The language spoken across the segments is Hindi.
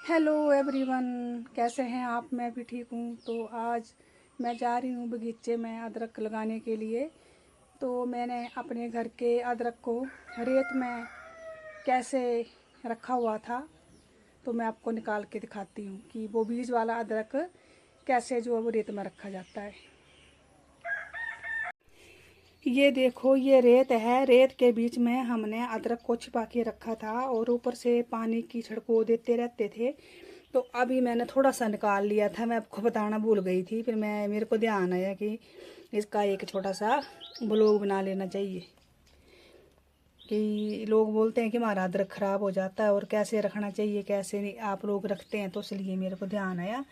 हेलो एवरीवन, कैसे हैं आप। मैं भी ठीक हूँ। तो आज मैं जा रही हूँ बगीचे में अदरक लगाने के लिए। तो मैंने अपने घर के अदरक को रेत में कैसे रखा हुआ था, तो मैं आपको निकाल के दिखाती हूँ कि वो बीज वाला अदरक कैसे जो है वो रेत में रखा जाता है। ये देखो, ये रेत है। रेत के बीच में हमने अदरक को छिपा के रखा था और ऊपर से पानी की छिड़को देते रहते थे। तो अभी मैंने थोड़ा सा निकाल लिया था, मैं आपको बताना भूल गई थी। फिर मेरे को ध्यान आया कि इसका एक छोटा सा ब्लॉग बना लेना चाहिए। कि लोग बोलते हैं कि हमारा अदरक ख़राब हो जाता है और कैसे रखना चाहिए, कैसे नहीं आप लोग रखते हैं, तो इसलिए मेरे को ध्यान आया।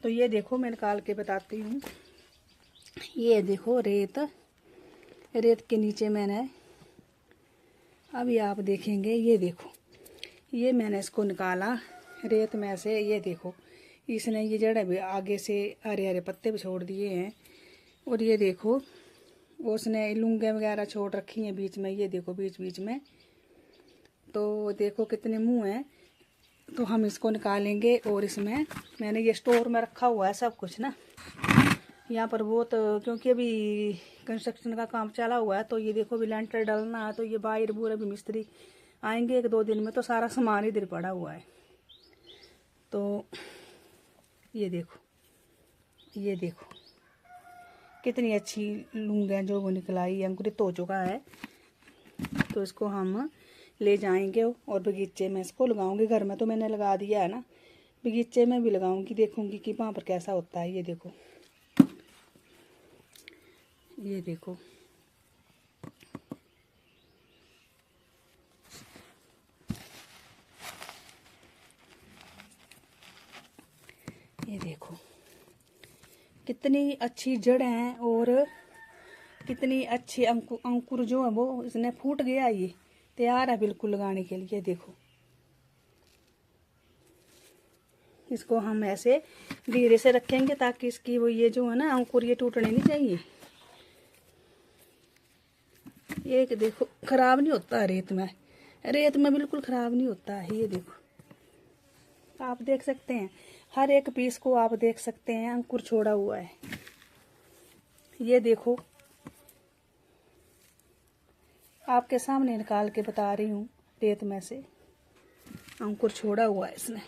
तो ये देखो, मैं निकाल के बताती हूँ। ये देखो रेत, रेत के नीचे मैंने, अभी आप देखेंगे, ये देखो, ये मैंने इसको निकाला रेत में से। ये देखो, इसने ये जड़ भी आगे से हरे हरे पत्ते भी छोड़ दिए हैं। और ये देखो, उसने लूंगे वगैरह छोड़ रखी हैं बीच में। ये देखो बीच बीच में, तो देखो कितने मुंह हैं। तो हम इसको निकालेंगे और इसमें मैंने ये स्टोर में रखा हुआ है सब कुछ ना। यहाँ पर बहुत, क्योंकि अभी कंस्ट्रक्शन का काम चला हुआ है, तो ये देखो अभी लेंटर डालना है। तो ये बाहर पूरे भी मिस्त्री आएंगे 1-2 दिन में, तो सारा सामान इधर पड़ा हुआ है। तो ये देखो, ये देखो कितनी अच्छी लूंग है जो वो निकलाई, अंकुरित हो चुका है। तो इसको हम ले जाएंगे और बगीचे में इसको लगाऊंगी। घर में तो मैंने लगा दिया है ना, बगीचे में भी लगाऊंगी, देखूंगी कि वहाँ पर कैसा होता है। ये देखो, ये देखो, ये देखो कितनी अच्छी जड़ हैं और कितनी अच्छी अंकुर जो है वो इसने फूट गया। ये तैयार है बिल्कुल लगाने के लिए। देखो, इसको हम ऐसे धीरे से रखेंगे ताकि इसकी वो ये जो है ना अंकुर, ये टूटने नहीं चाहिए। ये देखो, खराब नहीं होता रेत में, रेत में बिल्कुल खराब नहीं होता है। ये देखो, आप देख सकते हैं, हर एक पीस को आप देख सकते हैं अंकुर छोड़ा हुआ है। ये देखो, आपके सामने निकाल के बता रही हूँ, रेत में से अंकुर छोड़ा हुआ है इसने।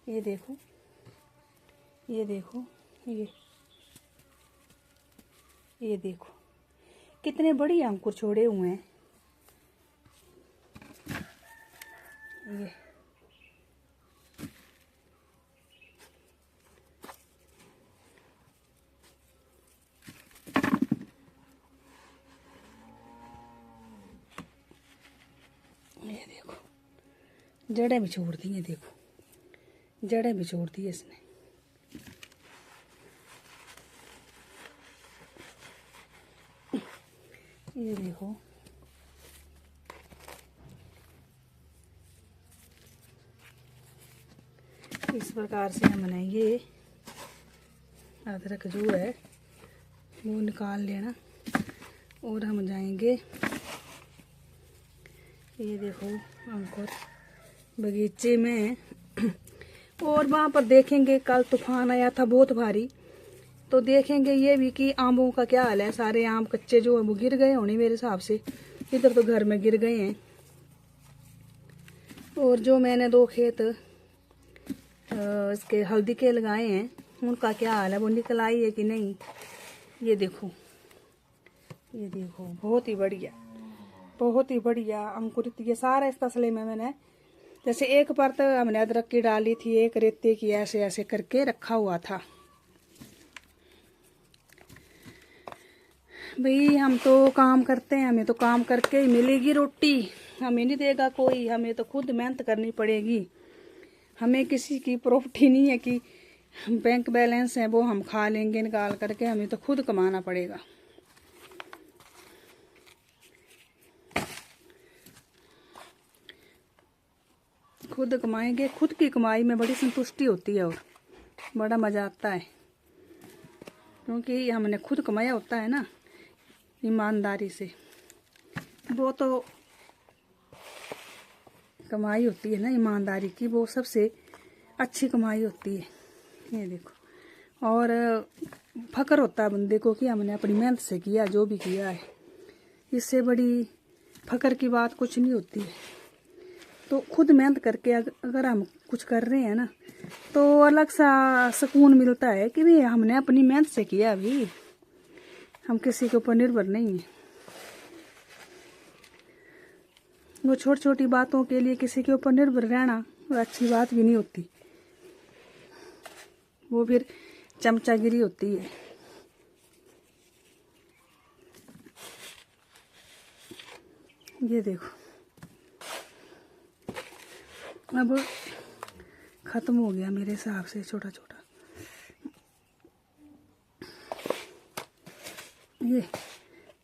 ये देखो, ये देखो, ये देखो कितने बड़ी अंकुर छोड़े हुए हैं। ये देखो, जड़ें भी छोड़ दी हैं। देखो, जड़ें भी छोड़ दी है इसने। ये देखो, इस प्रकार से हमने ये अदरक जो है वो निकाल लेना और हम जाएंगे। ये देखो अंकुर बगीचे में। और वहाँ पर देखेंगे, कल तूफान आया था बहुत भारी, तो देखेंगे ये भी कि आमों का क्या हाल है। सारे आम कच्चे जो है वो गिर गए होने मेरे हिसाब से, इधर तो घर में गिर गए हैं। और जो मैंने 2 खेत इसके हल्दी के लगाए हैं, उनका क्या हाल है, वो निकल आई है कि नहीं। ये देखो, ये देखो, बहुत ही बढ़िया, बहुत ही बढ़िया अंकुरित। ये सारा इस तसले में मैंने, जैसे एक परत हमने अदरक की डाली थी, एक रेते की, ऐसे ऐसे करके रखा हुआ था। भाई हम तो काम करते हैं, हमें तो काम करके ही मिलेगी रोटी, हमें नहीं देगा कोई, हमें तो खुद मेहनत करनी पड़ेगी। हमें किसी की प्रॉपर्टी नहीं है कि बैंक बैलेंस है वो हम खा लेंगे निकाल करके, हमें तो खुद कमाना पड़ेगा। खुद कमाएंगे, खुद की कमाई में बड़ी संतुष्टि होती है और बड़ा मज़ा आता है, क्योंकि हमने खुद कमाया होता है ना ईमानदारी से। वो तो कमाई होती है ना ईमानदारी की, वो सबसे अच्छी कमाई होती है। ये देखो, और फक्र होता है बंदे को कि हमने अपनी मेहनत से किया जो भी किया है। इससे बड़ी फक्र की बात कुछ नहीं होती है। तो खुद मेहनत करके अगर हम कुछ कर रहे हैं ना, तो अलग सा सुकून मिलता है कि भाई हमने अपनी मेहनत से किया, अभी हम किसी के ऊपर निर्भर नहीं है। वो छोटी छोटी बातों के लिए किसी के ऊपर निर्भर रहना अच्छी बात भी नहीं होती, वो फिर चमचागिरी होती है। ये देखो, अब खत्म हो गया मेरे हिसाब से छोटा छोटा।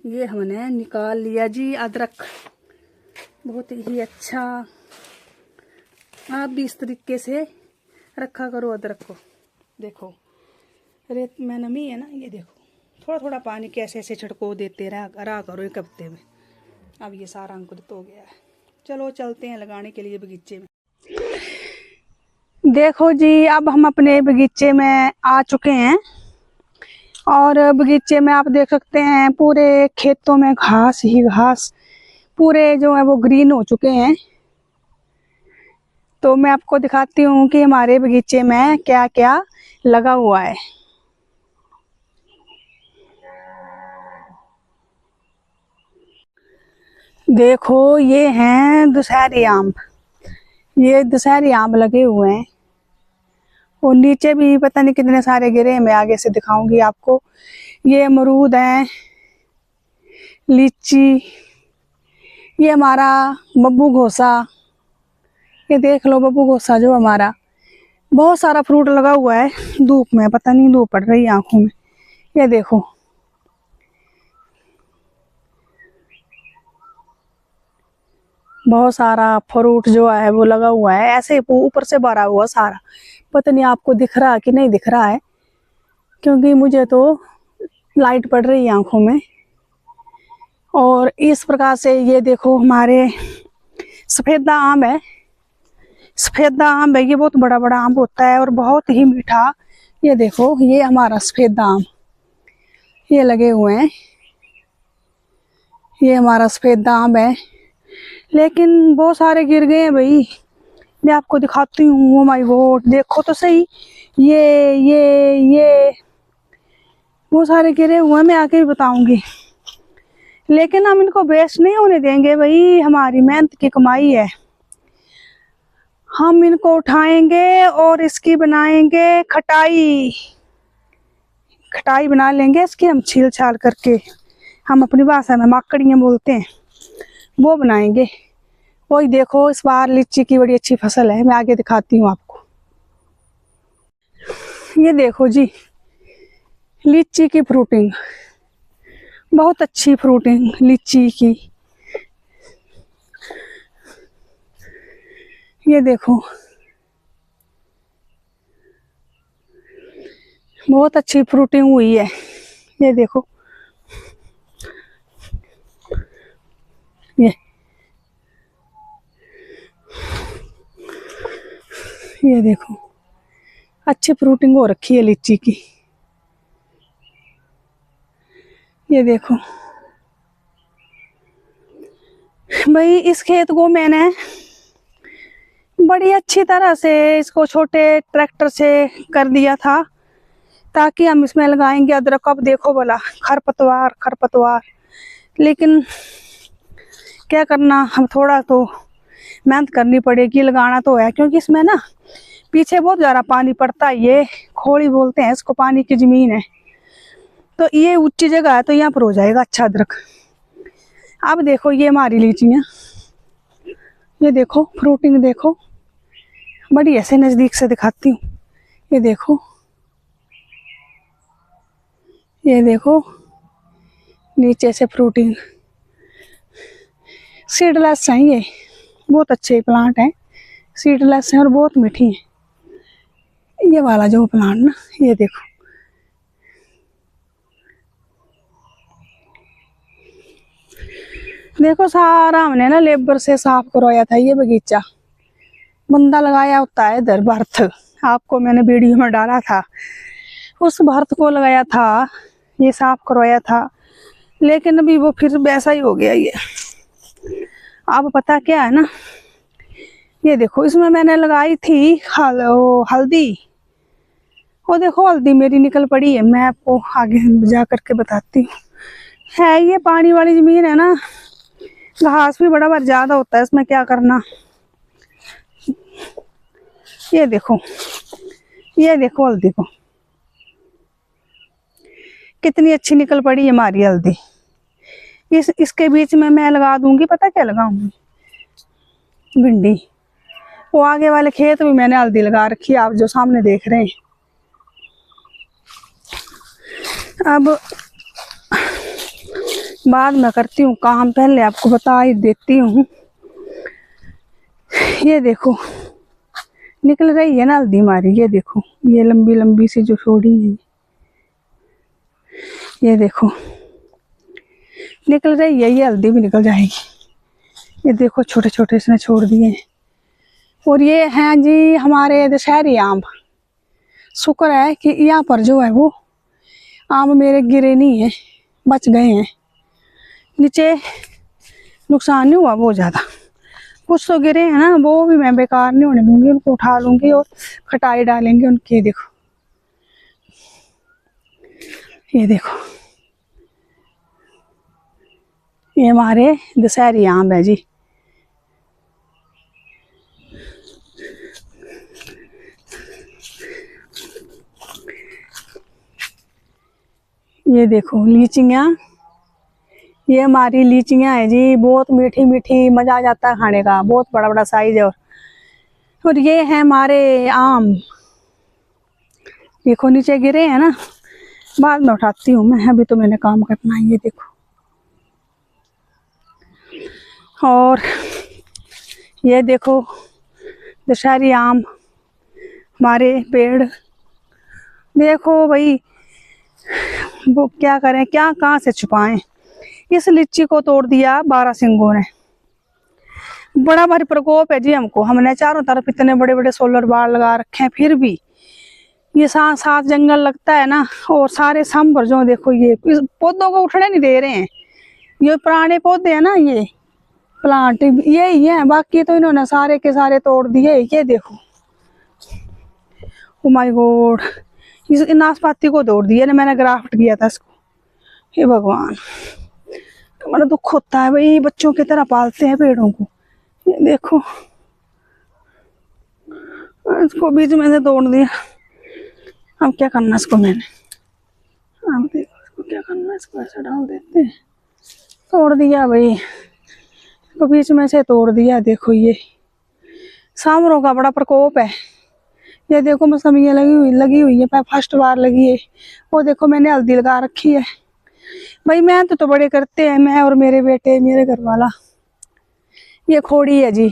ये हमने निकाल लिया जी अदरक, बहुत ही अच्छा। आप भी इस तरीके से रखा करो अदरक को। देखो रेत में नमी है ना, ये देखो थोड़ा थोड़ा पानी कैसे ऐसे छिड़को देते रहा करो एक हफ्ते में। अब ये सारा अंकुरित हो गया है। चलो चलते हैं लगाने के लिए बगीचे में। देखो जी, अब हम अपने बगीचे में आ चुके हैं और बगीचे में आप देख सकते हैं पूरे खेतों में घास ही घास, पूरे जो है वो ग्रीन हो चुके हैं। तो मैं आपको दिखाती हूँ कि हमारे बगीचे में क्या क्या लगा हुआ है। देखो ये हैं दशहरी आम, ये दशहरी आम लगे हुए हैं और नीचे भी पता नहीं कितने सारे गिरे हैं, मैं आगे से दिखाऊंगी आपको। ये अमरूद हैं, लीची, ये हमारा बब्बू घोसा, ये देख लो बब्बू घोसा जो हमारा। बहुत सारा फ्रूट लगा हुआ है धूप में, पता नहीं धूप पड़ रही है आंखों में। ये देखो बहुत सारा फ्रूट जो है वो लगा हुआ है, ऐसे ऊपर से भरा हुआ सारा। पता नहीं आपको दिख रहा है कि नहीं दिख रहा है, क्योंकि मुझे तो लाइट पड़ रही है आंखों में। और इस प्रकार से ये देखो हमारे सफेदा आम है, सफेदा आम है, ये बहुत बड़ा बड़ा आम होता है और बहुत ही मीठा। ये देखो ये हमारा सफेदा आम, ये लगे हुए हैं, ये हमारा सफेदा आम है। लेकिन बहुत सारे गिर गए हैं भाई, मैं आपको दिखाती हूँ। ओ माय गॉड, देखो तो सही, ये बहुत सारे गिरे हुए हैं, मैं आके भी बताऊंगी। लेकिन हम इनको वेस्ट नहीं होने देंगे भाई, हमारी मेहनत की कमाई है। हम इनको उठाएंगे और इसकी बनाएंगे खटाई, खटाई बना लेंगे इसकी, हम छील छाल करके, हम अपनी भाषा में माकड़ियाँ बोलते हैं, वो बनाएंगे। वही देखो इस बार लीची की बड़ी अच्छी फसल है, मैं आगे दिखाती हूँ आपको। ये देखो जी लीची की फ्रूटिंग, बहुत अच्छी फ्रूटिंग लीची की। ये देखो बहुत अच्छी फ्रूटिंग हुई है। ये देखो ये देखो अच्छी फ्रूटिंग हो रखी है लीची की। ये देखो भाई, इस खेत को मैंने बड़ी अच्छी तरह से इसको छोटे ट्रैक्टर से कर दिया था ताकि हम इसमें लगाएंगे अदरक। अब देखो बोला खरपतवार खरपतवार, लेकिन क्या करना, हम थोड़ा तो मेहनत करनी पड़ेगी, लगाना तो है, क्योंकि इसमें ना पीछे बहुत ज़्यादा पानी पड़ता है। ये खोड़ी बोलते हैं इसको, पानी की ज़मीन है, तो ये ऊंची जगह है, तो यहाँ पर हो जाएगा अच्छा अदरक। अब देखो ये हमारी लीचियाँ, ये देखो फ्रूटिंग देखो, बड़ी ऐसे नज़दीक से दिखाती हूँ। ये देखो, ये देखो नीचे से फ्रूटिंग, सीडलेस हैं ये, बहुत अच्छे प्लांट हैं, सीडलेस हैं और बहुत मीठी हैं। ये वाला जो प्लांट ना, ये देखो देखो सारा हमने ना लेबर से साफ करवाया था ये बगीचा। बंदा लगाया होता है इधर भर्त, आपको मैंने वीडियो में डाला था, उस भर्त को लगाया था, ये साफ करवाया था, लेकिन अभी वो फिर वैसा ही हो गया ये। अब पता क्या है ना, ये देखो इसमें मैंने लगाई थी हल्दी, वो देखो हल्दी मेरी निकल पड़ी है। मैं आपको आगे जा करके बताती हूँ। है ये पानी वाली जमीन है ना, घास भी बड़ा बार ज्यादा होता है इसमें, क्या करना। ये देखो, ये देखो हल्दी को कितनी अच्छी निकल पड़ी है हमारी हल्दी। इसके बीच में मैं लगा दूंगी, पता क्या लगाऊंगी, भिंडी। वो आगे वाले खेत में मैंने हल्दी लगा रखी है, आप जो सामने देख रहे हैं। अब बाद में करती हूँ काम, पहले आपको बता ही देती हूँ। ये देखो निकल रही है ना हल्दी हमारी, ये देखो ये लंबी लंबी सी जो छोड़ी है, ये देखो निकल रही है, ये हल्दी भी निकल जाएगी। ये देखो छोटे छोटे इसने छोड़ दिए हैं। और ये हैं जी हमारे दशहरी आम। शुक्र है कि यहाँ पर जो है वो आम मेरे गिरे नहीं है, बच गए हैं, नीचे नुकसान नहीं हुआ बहुत ज़्यादा। कुछ तो गिरे हैं ना, वो भी मैं बेकार नहीं होने दूंगी, उनको उठा लूंगी और खटाई डालेंगे उनके। देखो ये देखो, ये हमारे दशहरी आम है जी। ये देखो लीचियाँ, ये हमारी लीचियाँ है जी, बहुत मीठी मीठी, मजा आ जाता है खाने का, बहुत बड़ा बड़ा साइज है। और ये है हमारे आम, देखो नीचे गिरे हैं ना, बाद में उठाती हूँ मैं, अभी तो मैंने काम करना है। ये देखो, और ये देखो दशहरी आम हमारे पेड़। देखो भाई वो क्या करें, क्या कहाँ से छुपाएं। इस लीची को तोड़ दिया बारहसिंगों ने, बड़ा भारी प्रकोप है जी हमको। हमने चारों तरफ इतने बड़े बड़े सोलर बार लगा रखे हैं, फिर भी ये साथ साथ जंगल लगता है ना, और सारे सांभर जो देखो ये पौधों को उठने नहीं दे रहे हैं। ये पुराने पौधे हैं ना, ये प्लांट ये ही है, बाकी तो इन्होंने सारे के सारे तोड़ दिए। ये देखो, ओ माय गॉड, इस नाशपाती को तोड़ दिया ना, मैंने ग्राफ्ट किया था इसको। हे भगवान, बड़ा दुख होता है भाई, बच्चों की तरह पालते हैं पेड़ों को। ये देखो इसको बीच में से तोड़ दिया। अब क्या करना इसको मैंने, अब देखो इसको क्या करना, इसको ऐसे डाल देते हैं। तोड़ दिया भाई, इसको बीच में से तोड़ दिया। देखो ये सांवरों का बड़ा प्रकोप है। ये देखो मौसमियाँ लगी हुई है, फर्स्ट बार लगी है। वो देखो मैंने हल्दी लगा रखी है भाई। मेहनत तो बड़े करते हैं, मैं और मेरे बेटे, मेरे घर वाला। ये खोड़ी है जी,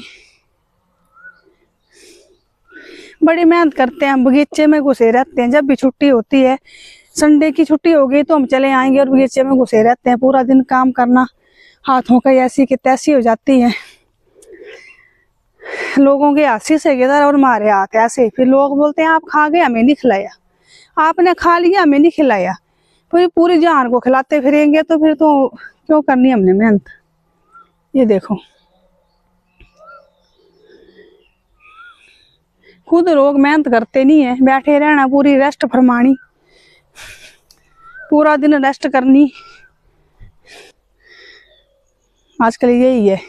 बड़ी मेहनत करते हैं, बगीचे में घुसे रहते हैं। जब भी छुट्टी होती है, संडे की छुट्टी हो गई तो हम चले आएंगे और बगीचे में घुसे रहते हैं। पूरा दिन काम करना, हाथों का ऐसी की तैसी हो जाती है। लोगों के हाथ से इधर और हमारे हाथ ऐसे, फिर लोग बोलते हैं आप खा गए हमें नहीं खिलाया, आपने खा लिया हमें नहीं खिलाया। फिर पूरी जान को खिलाते फिरेंगे तो फिर तो क्यों करनी हमने मेहनत। ये देखो खुद लोग मेहनत करते नहीं है, बैठे रहना, पूरी रेस्ट फरमानी, पूरा दिन रेस्ट करनी, आजकल यही है।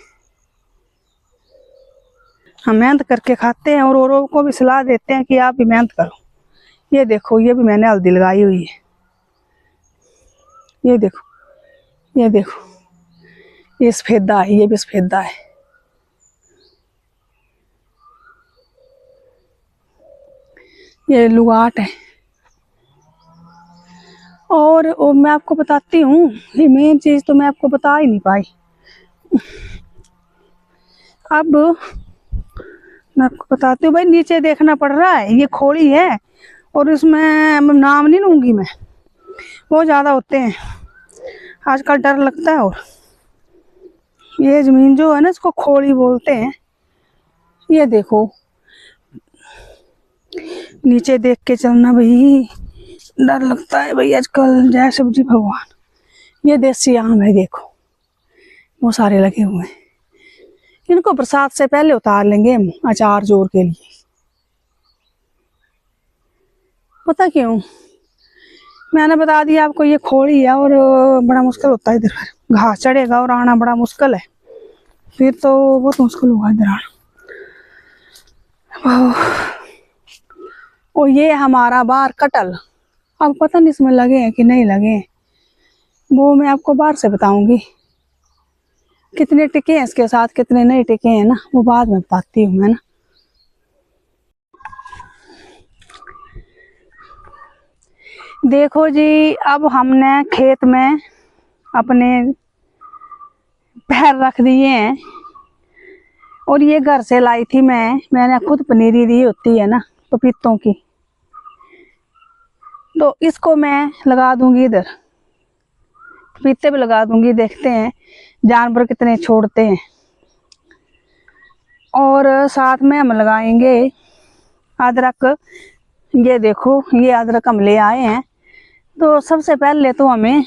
हम मेहनत करके खाते हैं और औरों को भी सलाह देते हैं कि आप भी मेहनत करो। ये देखो ये भी मैंने हल्दी लगाई हुई है। ये देखो, ये देखो, ये सफेदा है, ये भी सफेदा है। ये लुगाट है। और मैं आपको बताती हूँ, ये मेन चीज तो मैं आपको बता ही नहीं पाई। अब मैं आपको बताती हूँ भाई, नीचे देखना पड़ रहा है, ये खोड़ी है और इसमें नाम नहीं लूंगी मैं, बहुत ज़्यादा होते हैं आजकल, डर लगता है। और ये ज़मीन जो है ना, इसको खोड़ी बोलते हैं। ये देखो नीचे देख के चलना भाई, डर लगता है भाई आजकल। जय सब्जी भगवान। ये देसी आम है देखो, वो सारे लगे हुए हैं। इनको बरसात से पहले उतार लेंगे हम अचार जोर के लिए। पता क्यों, मैंने बता दिया आपको, ये खोड़ी है और बड़ा मुश्किल होता है इधर। घास चढ़ेगा और आना बड़ा मुश्किल है, फिर तो बहुत मुश्किल होगा इधर आना। और ये हमारा बाहर कटल, अब पता नहीं इसमें लगे हैं कि नहीं लगे हैं, वो मैं आपको बाहर से बताऊंगी। कितने टिके हैं इसके साथ, कितने नहीं टिके हैं ना, वो बाद में बताती हूँ मैं ना। देखो जी, अब हमने खेत में अपने पैर रख दिए हैं और ये घर से लाई थी मैंने खुद पनीरी दी होती है ना पपीतों की, तो इसको मैं लगा दूंगी इधर, पपीते भी लगा दूंगी। देखते हैं जानवर कितने छोड़ते हैं। और साथ में हम लगाएंगे अदरक। ये देखो, ये अदरक हम ले आए हैं। तो सबसे पहले तो हमें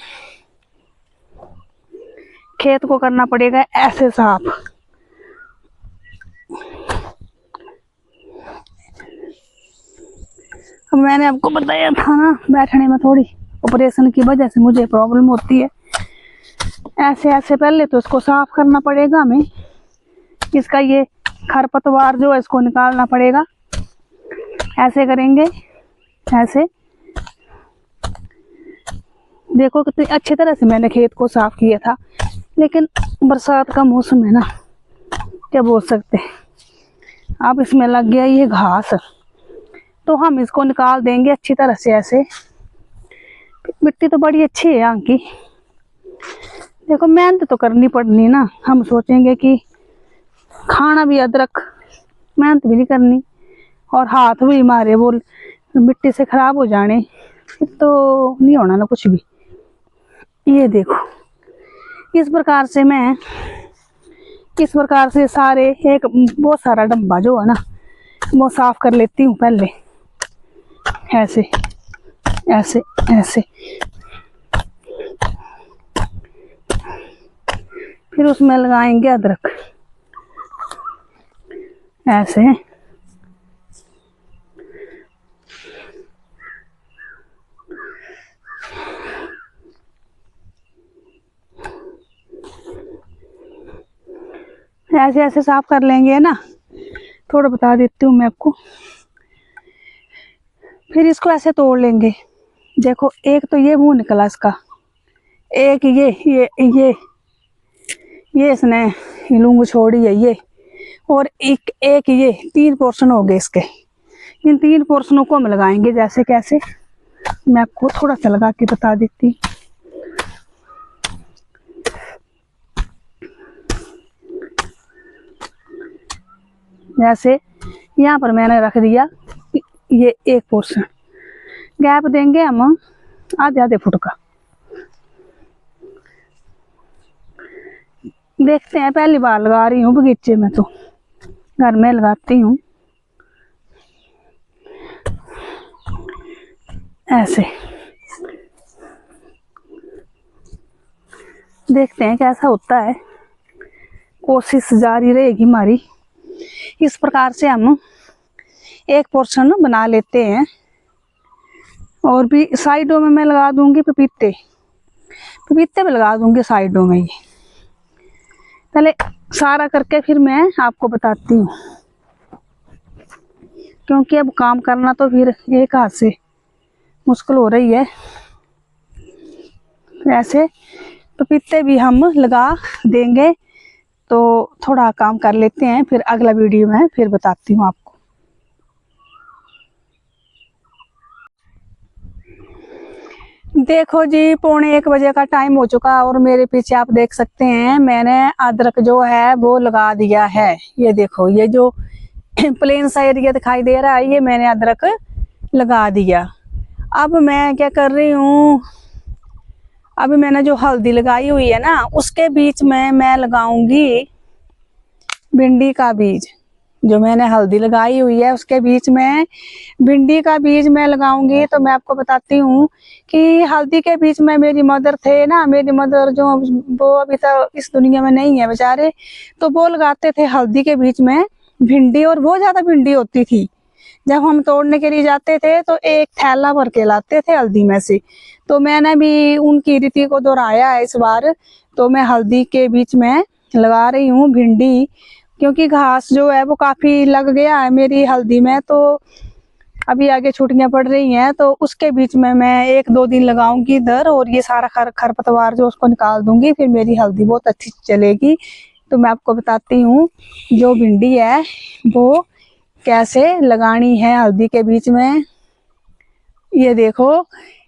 खेत को करना पड़ेगा ऐसे साफ। अब मैंने आपको बताया था ना, बैठने में थोड़ी ऑपरेशन की वजह से मुझे प्रॉब्लम होती है। ऐसे ऐसे पहले तो इसको साफ करना पड़ेगा हमें। इसका ये खरपतवार जो है इसको निकालना पड़ेगा। ऐसे करेंगे, ऐसे। देखो कितनी अच्छी तरह से मैंने खेत को साफ किया था, लेकिन बरसात का मौसम है ना, क्या बोल सकते हैं। अब इसमें लग गया ये घास, तो हम इसको निकाल देंगे अच्छी तरह से ऐसे। मिट्टी तो बड़ी अच्छी है यहाँ की। देखो मेहनत तो करनी पड़नी ना, हम सोचेंगे कि खाना भी अदरक, मेहनत भी नहीं करनी और हाथ भी हमारे वो मिट्टी से खराब हो जाने, फिर तो नहीं होना ना कुछ भी। ये देखो, इस प्रकार से सारे एक बहुत सारा डब्बा जो है ना वो साफ कर लेती हूँ पहले। ऐसे ऐसे ऐसे, फिर उसमें लगाएंगे अदरक ऐसे। ऐसे ऐसे साफ कर लेंगे ना, थोड़ा बता देती हूँ मैं आपको। फिर इसको ऐसे तोड़ लेंगे। देखो एक तो ये मुंह निकला इसका, एक ये इसने लूंग छोड़ी है ये, और एक ये 3 पोर्शन हो गए इसके। इन 3 पोर्शनों को हम लगाएंगे जैसे कैसे, मैं आपको थोड़ा सा लगा के बता देती। जैसे यहाँ पर मैंने रख दिया ये 1 पोर्शन, गैप देंगे हम आधे फुट का। देखते हैं, पहली बार लगा रही हूँ बगीचे में, तो घर में लगाती हूँ ऐसे। देखते हैं कैसा होता है, कोशिश जारी रहेगी हमारी। इस प्रकार से हम 1 पोर्शन बना लेते हैं। और भी साइडों में मैं लगा दूंगी पपीते भी लगा दूंगी साइडों में। ये पहले सारा करके फिर मैं आपको बताती हूँ, क्योंकि अब काम करना तो फिर एक हाथ से मुश्किल हो रही है। ऐसे पपीते भी हम लगा देंगे। तो थोड़ा काम कर लेते हैं, फिर अगला वीडियो में फिर बताती हूँ आपको। देखो जी, 1:45 बजे का टाइम हो चुका और मेरे पीछे आप देख सकते हैं मैंने अदरक जो है वो लगा दिया है। ये देखो, ये जो प्लेन सा एरिया दिखाई दे रहा है ये मैंने अदरक लगा दिया। अब मैं क्या कर रही हूँ, अभी मैंने जो हल्दी लगाई हुई है ना उसके बीच में मैं लगाऊंगी भिंडी का बीज। जो मैंने हल्दी लगाई हुई है उसके बीच में भिंडी का बीज मैं लगाऊंगी। तो मैं आपको बताती हूँ कि हल्दी के बीच में मेरी मदर थे ना, मेरी मदर जो वो अभी तक इस दुनिया में नहीं है बेचारे, तो वो लगाते थे हल्दी के बीच में भिंडी, और बहुत ज्यादा भिंडी होती थी। जब हम तोड़ने के लिए जाते थे तो एक थैला भर के लाते थे हल्दी में से। तो मैंने भी उनकी रीति को दोहराया है इस बार। तो मैं हल्दी के बीच में लगा रही हूँ भिंडी, क्योंकि घास जो है वो काफी लग गया है मेरी हल्दी में। तो अभी आगे छुट्टियां पड़ रही हैं तो उसके बीच में मैं 1-2 दिन लगाऊंगी इधर, और ये सारा खरपतवार जो उसको निकाल दूंगी, फिर मेरी हल्दी बहुत अच्छी चलेगी। तो मैं आपको बताती हूँ जो भिंडी है वो कैसे लगानी है हल्दी के बीच में। ये देखो,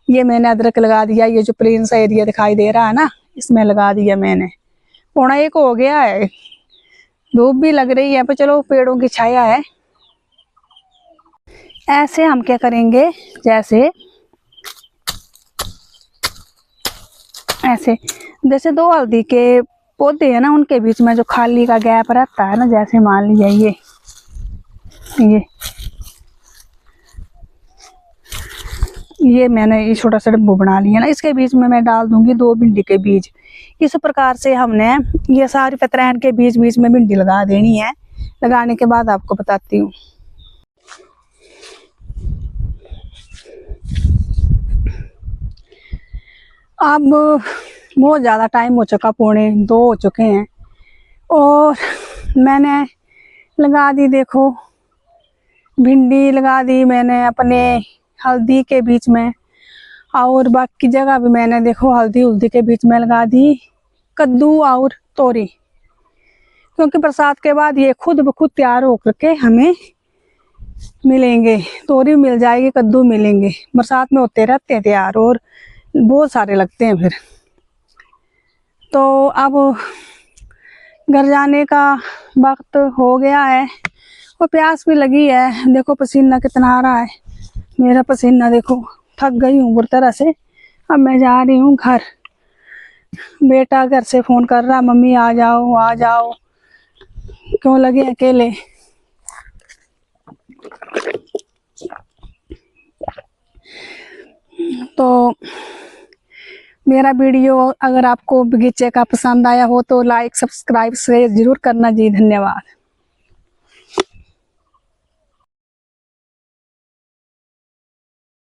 ये मैंने अदरक लगा दिया, ये जो प्लेन सा एरिया दिखाई दे रहा है ना, इसमें लगा दिया मैंने। 1:15 हो गया है, धूप भी लग रही है, पर चलो पेड़ों की छाया है। ऐसे हम क्या करेंगे, जैसे ऐसे जैसे 2 हल्दी के पौधे है ना, उनके बीच में जो खाली का गैप रहता है ना, जैसे मान लिया ये मैंने ये छोटा सा डब्बू बना लिया ना, इसके बीच में मैं डाल दूंगी 2 भिंडी के बीज। इस प्रकार से हमने ये सारी पतरैन के बीच बीच में भिंडी लगा देनी है। लगाने के बाद आपको बताती हूँ। अब बहुत ज़्यादा टाइम हो चुका, 1:45-2 हो चुके हैं, और मैंने लगा दी, देखो भिंडी लगा दी मैंने अपने हल्दी के बीच में, और बाकी जगह भी मैंने देखो हल्दी के बीच में लगा दी कद्दू और तोरी, क्योंकि बरसात के बाद ये खुद ब खुद तैयार होकर के हमें मिलेंगे। तोरी मिल जाएगी, कद्दू मिलेंगे, बरसात में होते रहते हैं तैयार, और बहुत सारे लगते हैं फिर। तो अब घर जाने का वक्त हो गया है, और प्यास भी लगी है। देखो पसीना कितना आ रहा है, मेरा पसीना देखो, थक गई हूँ बुरी तरह से। अब मैं जा रही हूँ घर। बेटा घर से फोन कर रहा, मम्मी आ जाओ आ जाओ, क्यों लगे अकेले। तो मेरा वीडियो अगर आपको बगीचे का पसंद आया हो तो लाइक सब्सक्राइब शेयर जरूर करना जी। धन्यवाद।